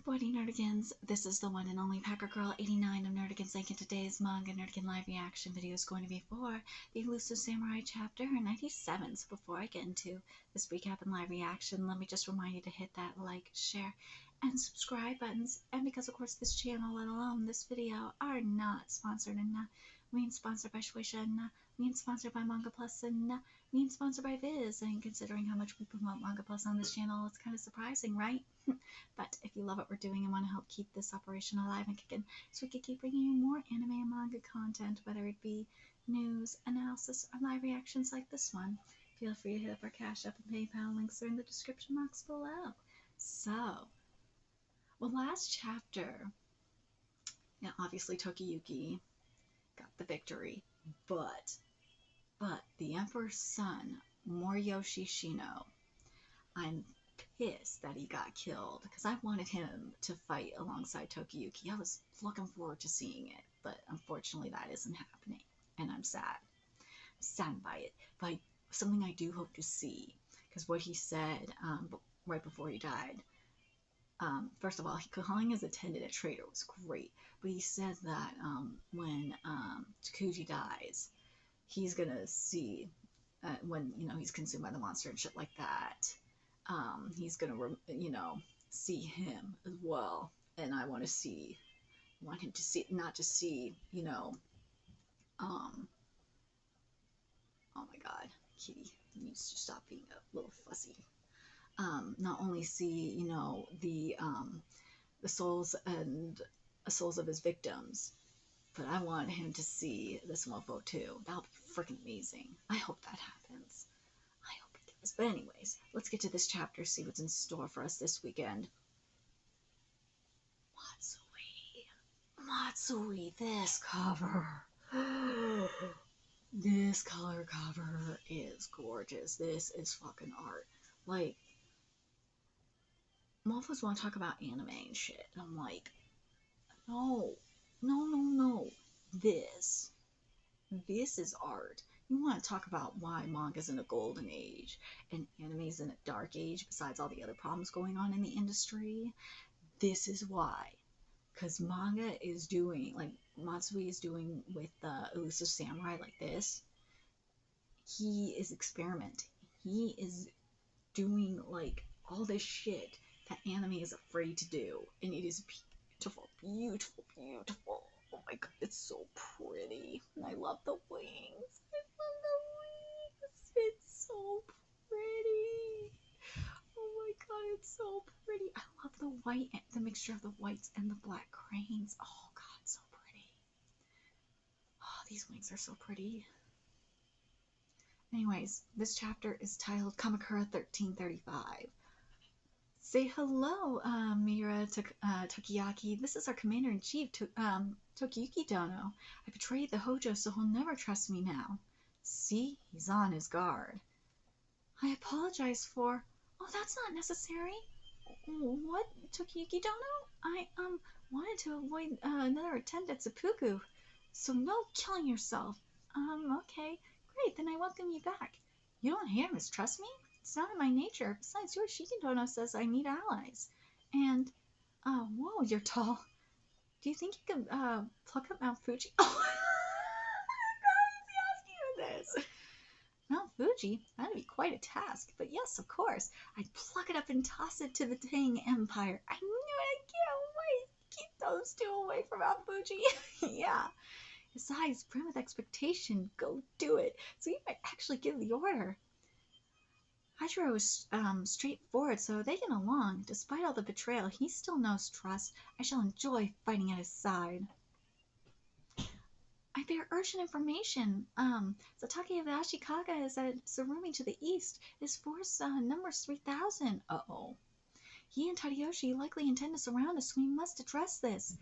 Buddy Nerdigans, this is the one and only Packer Girl 89 of Nerdigans Inc. And today's manga Nerdigan live reaction video is going to be for the Elusive Samurai chapter 97. So before I get into this recap and live reaction, let me just remind you to hit that like, share, and subscribe buttons. And because of course this channel, let alone this video, are not sponsored and not mean sponsored by Shueisha and mean sponsored by Manga Plus and mean sponsored by Viz. And considering how much we promote Manga Plus on this channel, it's kind of surprising, right? But if you love what we're doing and want to help keep this operation alive and kicking, so we can keep bringing you more anime and manga content, whether it be news, analysis, or live reactions like this one, feel free to hit up our Cash App and PayPal. Links are in the description box below. So, well, last chapter, obviously Tokiyuki got the victory, but the Emperor's son, Moriyoshi Shino, I'm pissed that he got killed because I wanted him to fight alongside Tokiyuki. I was looking forward to seeing it, but unfortunately that isn't happening, and I'm sad. I'm saddened by it, but something I do hope to see, because what he said right before he died, first of all, calling his attendant a traitor was great, but he said that when Takuji dies, he's gonna see when he's consumed by the monster and shit like that. He's gonna see him as well, and I want him to see, not just see oh my god, Kitty needs to stop being a little fussy. Not only see the souls of his victims, but I want him to see this mofo too. That'll be freaking amazing. I hope that happens. I hope it does. But anyways, let's get to this chapter, see what's in store for us this weekend. Matsui, this cover. This color cover is gorgeous. This is fucking art. Like, mofos want to talk about anime and shit. And I'm like, no. This is art. You want to talk about why manga's in a golden age and anime's in a dark age besides all the other problems going on in the industry? This is why. Because manga is doing, like Matsui is doing with the Elusive Samurai like this. He is experimenting. He is doing like all this shit that anime is afraid to do. And it is beautiful, beautiful, beautiful. Oh my god, it's so pretty. And I love the wings. I love the wings. It's so pretty. Oh my god, it's so pretty. I love the white, the mixture of the whites and the black cranes. Oh god, so pretty. Oh, these wings are so pretty. Anyways, this chapter is titled Kamakura 1335. Say hello, Mira Tokiyaki. This is our commander-in-chief, Tokiyuki Dono. I betrayed the Hojo, so he'll never trust me now. See? He's on his guard. I apologize for... Oh, that's not necessary. What, Tokiyuki Dono? I, wanted to avoid another attempt at seppuku, so no killing yourself. Okay. Great, then I welcome you back. You don't hate or mistrust me? It's not in my nature. Besides, your Shikindono says I need allies. And, whoa, you're tall. Do you think you could, pluck up Mount Fuji? Oh, God, he's asking you this. Mount Fuji? That'd be quite a task. But yes, of course. I'd pluck it up and toss it to the Tang Empire. I knew it. I can't wait. Keep those two away from Mount Fuji. Yeah. Besides, brim with expectation. Go do it. So you might actually give the order. Hajiro is straightforward, so they get along. Despite all the betrayal, he still knows trust. I shall enjoy fighting at his side. I bear urgent information. Satake of the Ashikaga is at Tsurumi to the east. His force numbers 3,000. Uh-oh. He and Tadayoshi likely intend to surround us, so we must address this.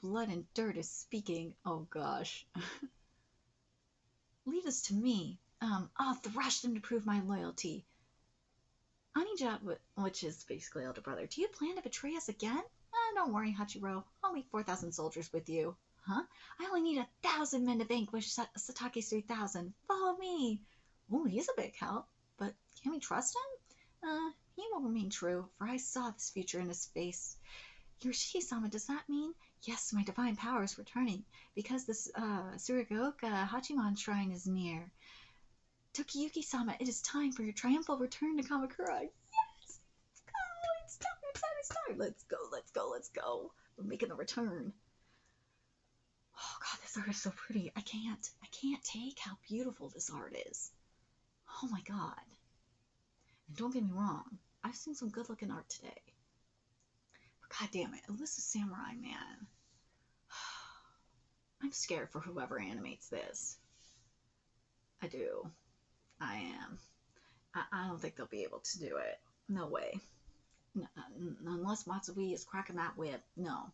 Blood and dirt is speaking. Oh gosh. Leave this to me. I'll thrash them to prove my loyalty. Anija, which is basically elder brother, do you plan to betray us again? Don't worry, Hachiro. I'll leave 4,000 soldiers with you. Huh? I only need 1,000 men to vanquish Satake's 3,000. Follow me. Oh, he's a big help. But can we trust him? he will remain true, for I saw this future in his face. Yoshiki-sama, does that mean? Yes, my divine power is returning, because this Suragaoka Hachiman shrine is near. Tokiyuki-sama, it is time for your triumphal return to Kamakura. Yes! Oh, it's time, it's time, it's time. Let's go, let's go, let's go. We're making the return. Oh god, this art is so pretty. I can't take how beautiful this art is. Oh my god. And don't get me wrong, I've seen some good looking art today. But god damn it, Elusive Samurai, man. I'm scared for whoever animates this. I do. I am. I don't think they'll be able to do it. No way. Unless Matsui is cracking that whip. No.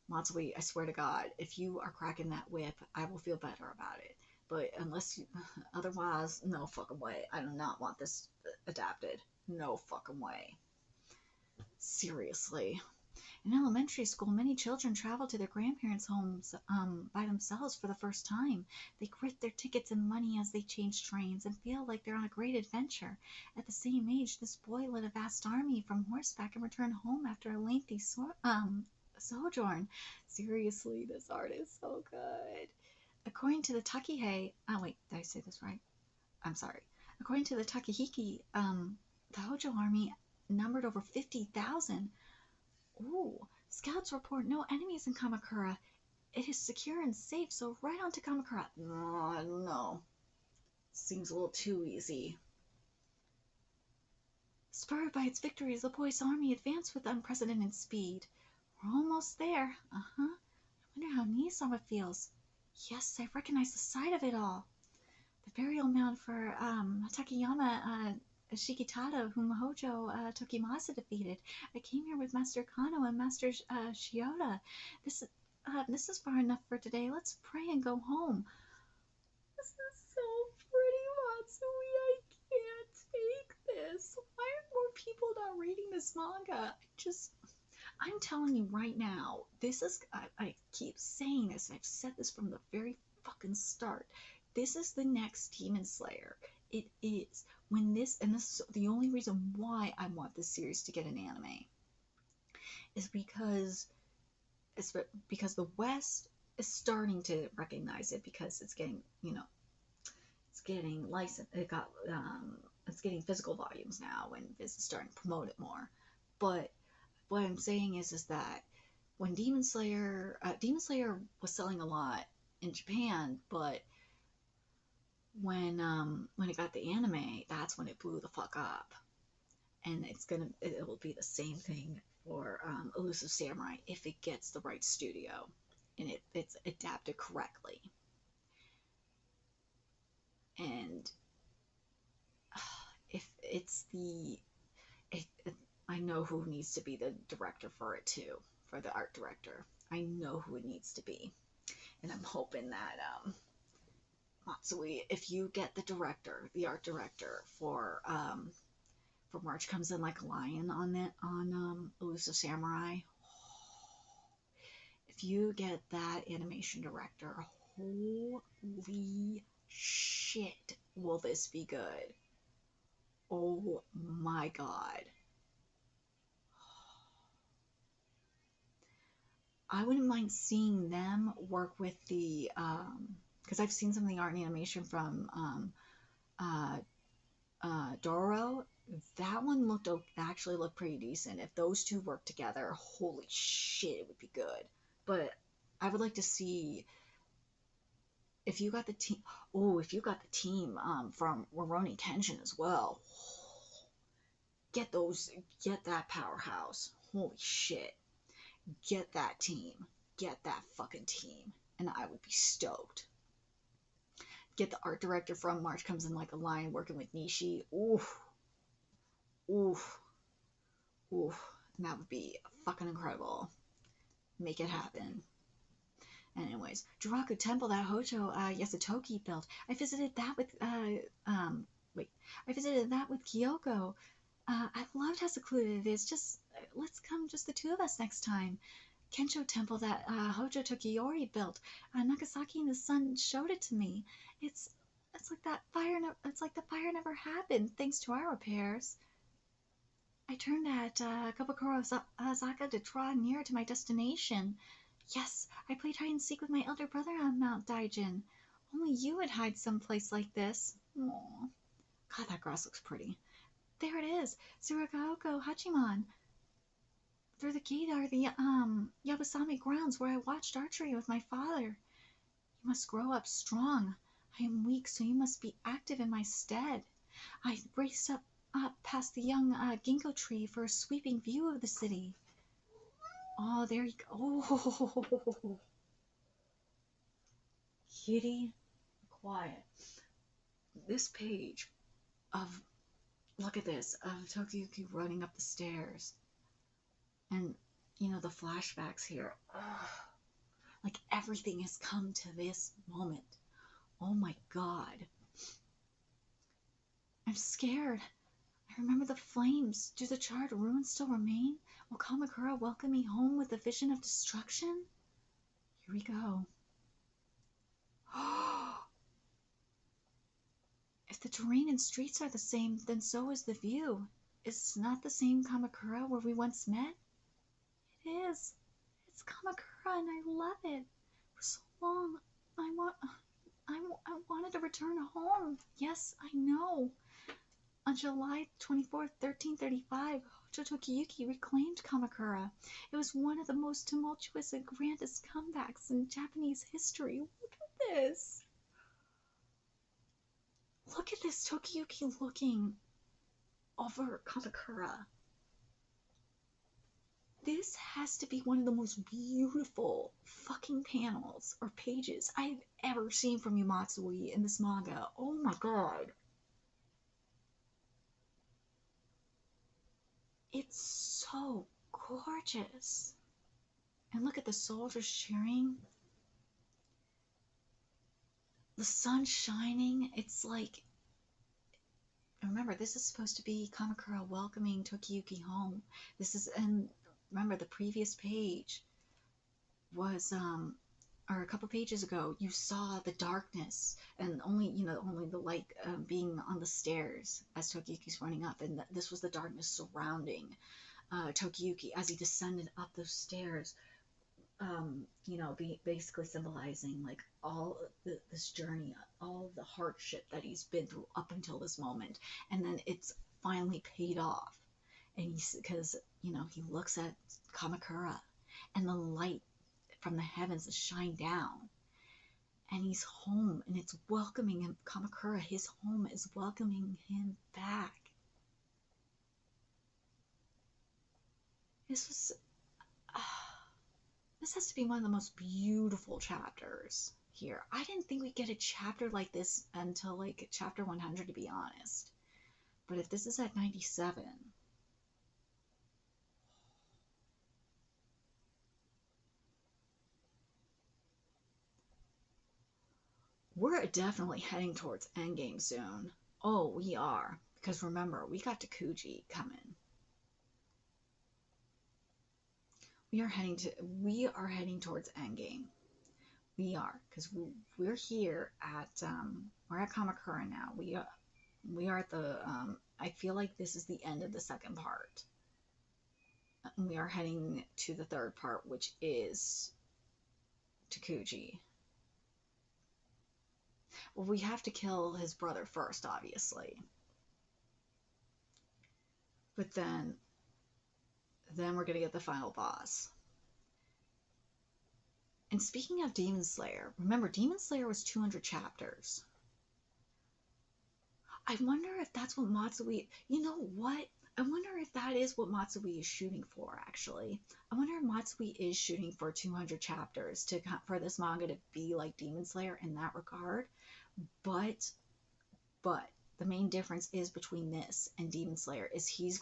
Matsui, I swear to God, if you are cracking that whip, I will feel better about it. But unless you, otherwise, no fucking way. I do not want this adapted. No fucking way. Seriously. In elementary school, many children travel to their grandparents' homes by themselves for the first time. They grit their tickets and money as they change trains and feel like they're on a great adventure. At the same age, this boy led a vast army from horseback and returned home after a lengthy sojourn. Seriously, this art is so good. According to the Takihei, oh wait, did I say this right? I'm sorry. According to the Takehiki, the Hojo army numbered over 50,000. Ooh, scouts report no enemies in Kamakura. It is secure and safe, so right on to Kamakura. No, I don't know. Seems a little too easy. Spurred by its victories, the boy's army advanced with unprecedented speed. We're almost there. I wonder how Nisama feels. Yes, I recognize the sight of it all. The burial mound for Takayama Shikitado, whom Hojo Tokimasa defeated. I came here with Master Kano and Master Shiota. This is far enough for today. Let's pray and go home. This is so pretty, Matsui. I can't take this. Why are more people not reading this manga? I'm telling you right now, this is, I keep saying this, I've said this from the very fucking start. This is the next Demon Slayer. It is. And this is the only reason why I want this series to get an anime, is because the West is starting to recognize it, because it's getting, it's getting licensed. It's getting physical volumes now, and Viz is starting to promote it more. But what I'm saying is that when Demon Slayer was selling a lot in Japan, but when it got the anime, that's when it blew the fuck up. And it will be the same thing for Elusive Samurai if it gets the right studio and it's adapted correctly. And if it's I know who needs to be the director for it too, for the art director. I know who it needs to be, and I'm hoping that Matsui, if you get the art director for March Comes In Like a Lion on Elusive Samurai, if you get that animation director, holy shit, will this be good? Oh my god. I wouldn't mind seeing them work with the because I've seen some of the art and animation from Doro. That one actually looked pretty decent. If those two work together, holy shit, it would be good. But I would like to see if you got the team. Oh, if you got the team from Rurouni Kenshin as well. Get that powerhouse. Holy shit. Get that team. Get that fucking team. And I would be stoked. Get the art director from March Comes In Like a Lion working with Nishi. Oof. Oof. Oof. And that would be fucking incredible. Make it happen. Anyways, Jiraku Temple, that Hojo Yasutoki built. I visited that with Kyoko. I loved how secluded it is. Let's come just the two of us next time. Kensho Temple that Hojo Tokiyori built. Nagasaki and the sun showed it to me. It's like that fire. It's like the fire never happened thanks to our repairs. I turned at Kamakura Osaka to draw near to my destination. Yes, I played hide and seek with my elder brother on Mount Daijin. Only you would hide someplace like this. Aww. God, that grass looks pretty. There it is, Tsuragaoko Hachiman. Through the gate are the Yabasami grounds where I watched archery with my father. You must grow up strong. I am weak, so you must be active in my stead. I raced up past the young ginkgo tree for a sweeping view of the city. Oh, there you go. Oh, kitty, quiet. This page of, look at this, of Tokiyuki running up the stairs. And, you know, the flashbacks here. Ugh. Like everything has come to this moment. Oh my god. I'm scared. I remember the flames. Do the charred ruins still remain? Will Kamakura welcome me home with a vision of destruction? Here we go. If the terrain and streets are the same, then so is the view. Is not the same Kamakura where we once met? It is. It's Kamakura and I love it. For so long, I wanted to return home. Yes, I know. On July 24th, 1335, Hojo Tokiyuki reclaimed Kamakura. It was one of the most tumultuous and grandest comebacks in Japanese history. Look at this. Look at this Tokiyuki looking over Kamakura. This has to be one of the most beautiful fucking panels or pages I've ever seen from Matsui in this manga. Oh my god. It's so gorgeous. And look at the soldiers cheering. The sun shining. It's like, remember, this is supposed to be Kamakura welcoming Tokiyuki home. This is, and remember, the previous page was, or a couple pages ago, you saw the darkness and only, you know, only the light being on the stairs as Tokiyuki's running up, and this was the darkness surrounding Tokiyuki as he descended up those stairs. You know, basically symbolizing like all this journey, all the hardship that he's been through up until this moment, and then it's finally paid off. And he's, because you know, he looks at Kamakura, and the light from the heavens is shine down, and he's home, and it's welcoming him. Kamakura, his home, is welcoming him back. This was. This has to be one of the most beautiful chapters here. I didn't think we'd get a chapter like this until like chapter 100, to be honest. But if this is at 97, we're definitely heading towards endgame soon. Oh, we are. Because remember, we got Takuji coming. We are heading towards endgame. We are, because we're here at we're at Kamakura now. We are at the I feel like this is the end of the second part. We are heading to the third part, which is Takuji. Well, we have to kill his brother first, obviously. But then we're gonna get the final boss. And speaking of Demon Slayer, remember, Demon Slayer was 200 chapters. I wonder if that's what Matsui, you know what? I wonder if that is what Matsui is shooting for, actually. I wonder if Matsui is shooting for 200 chapters for this manga to be like Demon Slayer in that regard. But the main difference is between this and Demon Slayer is he's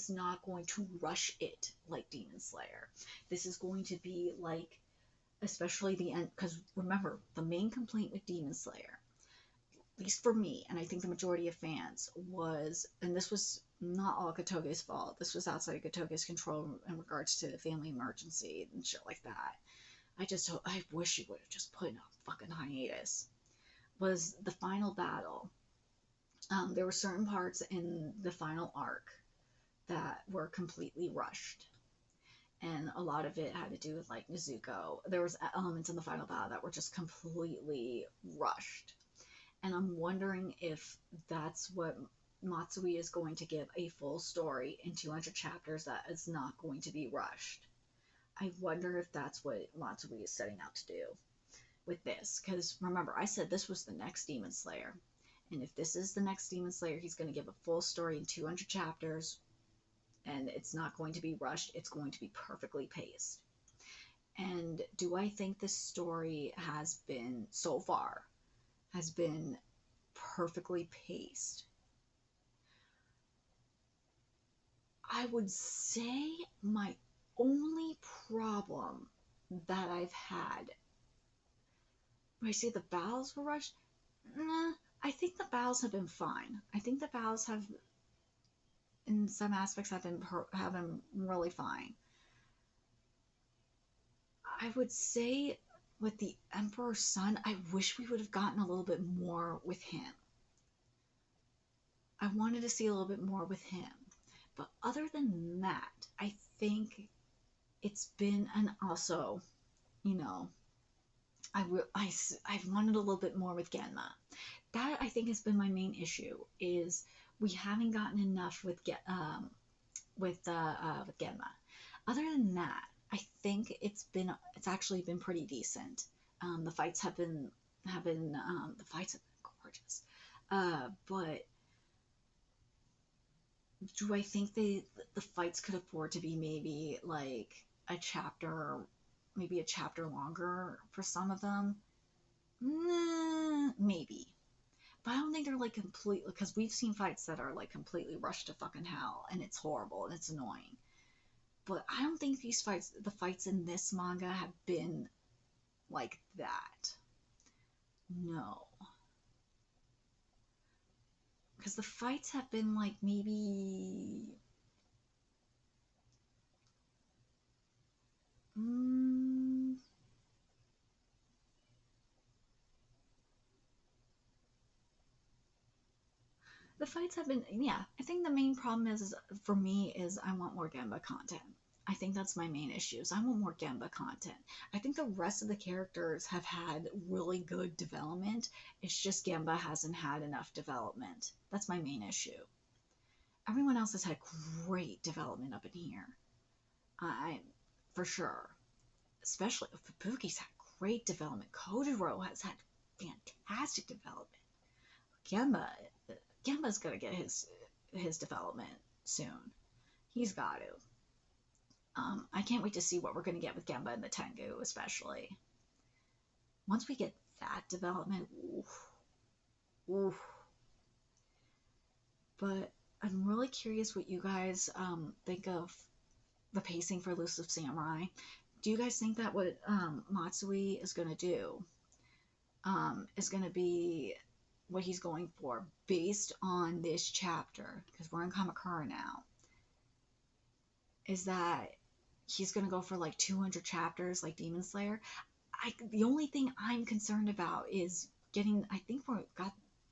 not going to rush it like Demon Slayer. This is going to be like, especially the end, because remember, the main complaint with Demon Slayer, at least for me, and I think the majority of fans, was, and this was not all Kotoge's fault, this was outside of Kotoge's control in regards to the family emergency and shit like that. I wish he would have just put in a fucking hiatus. Was the final battle. There were certain parts in the final arc that were completely rushed, and a lot of it had to do with like Nezuko. There was elements in the final battle that were just completely rushed, and I'm wondering if that's what Matsui is going to give a full story in 200 chapters that is not going to be rushed. I wonder if that's what Matsui is setting out to do with this, because remember, I said this was the next Demon Slayer, and if this is the next Demon Slayer, he's going to give a full story in 200 chapters, and it's not going to be rushed, it's going to be perfectly paced. And do I think this story has been, so far, has been perfectly paced? I would say my only problem that I've had, when I say the battles were rushed, nah, I think the battles have been fine. I think the battles have, in some aspects, have been really fine. I would say with the Emperor's son, I wish we would have gotten a little bit more with him. I wanted to see a little bit more with him. But other than that, I think it's been, and also, you know, I wanted a little bit more with Genma. That I think has been my main issue, is we haven't gotten enough with Genma. Other than that, I think it's actually been pretty decent. The fights have been the fights have been gorgeous. But do I think the fights could afford to be maybe like maybe a chapter longer for some of them? Nah, maybe. But I don't think they're like completely, because we've seen fights that are like completely rushed to fucking hell, and it's horrible and it's annoying. But I don't think the fights in this manga have been like that. No. Because the fights have been like maybe. Mm, the fights have been, yeah. I think the main problem is for me is I want more Gemba content. I think that's my main issue. Is I want more Gemba content. I think the rest of the characters have had really good development. It's just Gemba hasn't had enough development. That's my main issue. Everyone else has had great development up in here. I for sure. Especially Fubuki's had great development. Kotaro has had fantastic development. Gemba Gemba's gonna get his development soon. He's got to. I can't wait to see what we're gonna get with Gemba and the Tengu, especially. Once we get that development, oof, oof. But I'm really curious what you guys think of the pacing for Elusive Samurai. Do you guys think that what Matsui is gonna do is gonna be what he's going for based on this chapter, because we're in Kamakura now, is that he's going to go for like 200 chapters like Demon Slayer? The only thing I'm concerned about is I think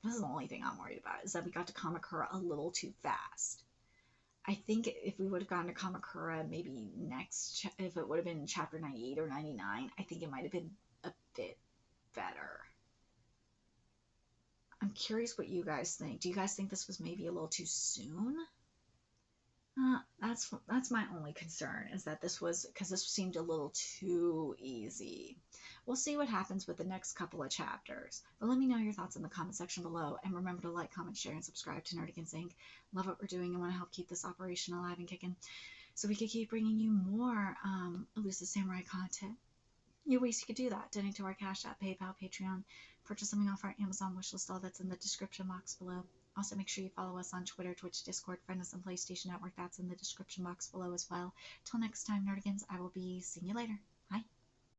this is the only thing I'm worried about, is that we got to Kamakura a little too fast. I think if we would have gone to Kamakura maybe if it would have been chapter 98 or 99, I think it might have been a bit better. I'm curious what you guys think. Do you guys think this was maybe a little too soon? That's my only concern, is that because this seemed a little too easy. We'll see what happens with the next couple of chapters. But let me know your thoughts in the comment section below, and remember to like, comment, share, and subscribe to Nerdigans Inc. Love what we're doing and want to help keep this operation alive and kicking, so we can keep bringing you more Elusive Samurai content. New ways you could do that: donate to our Cash App, PayPal, Patreon, purchase something off our Amazon wishlist, all that's in the description box below. Also, make sure you follow us on Twitter, Twitch, Discord, friend us on PlayStation Network, that's in the description box below as well. Till next time, Nerdigans, I will be seeing you later.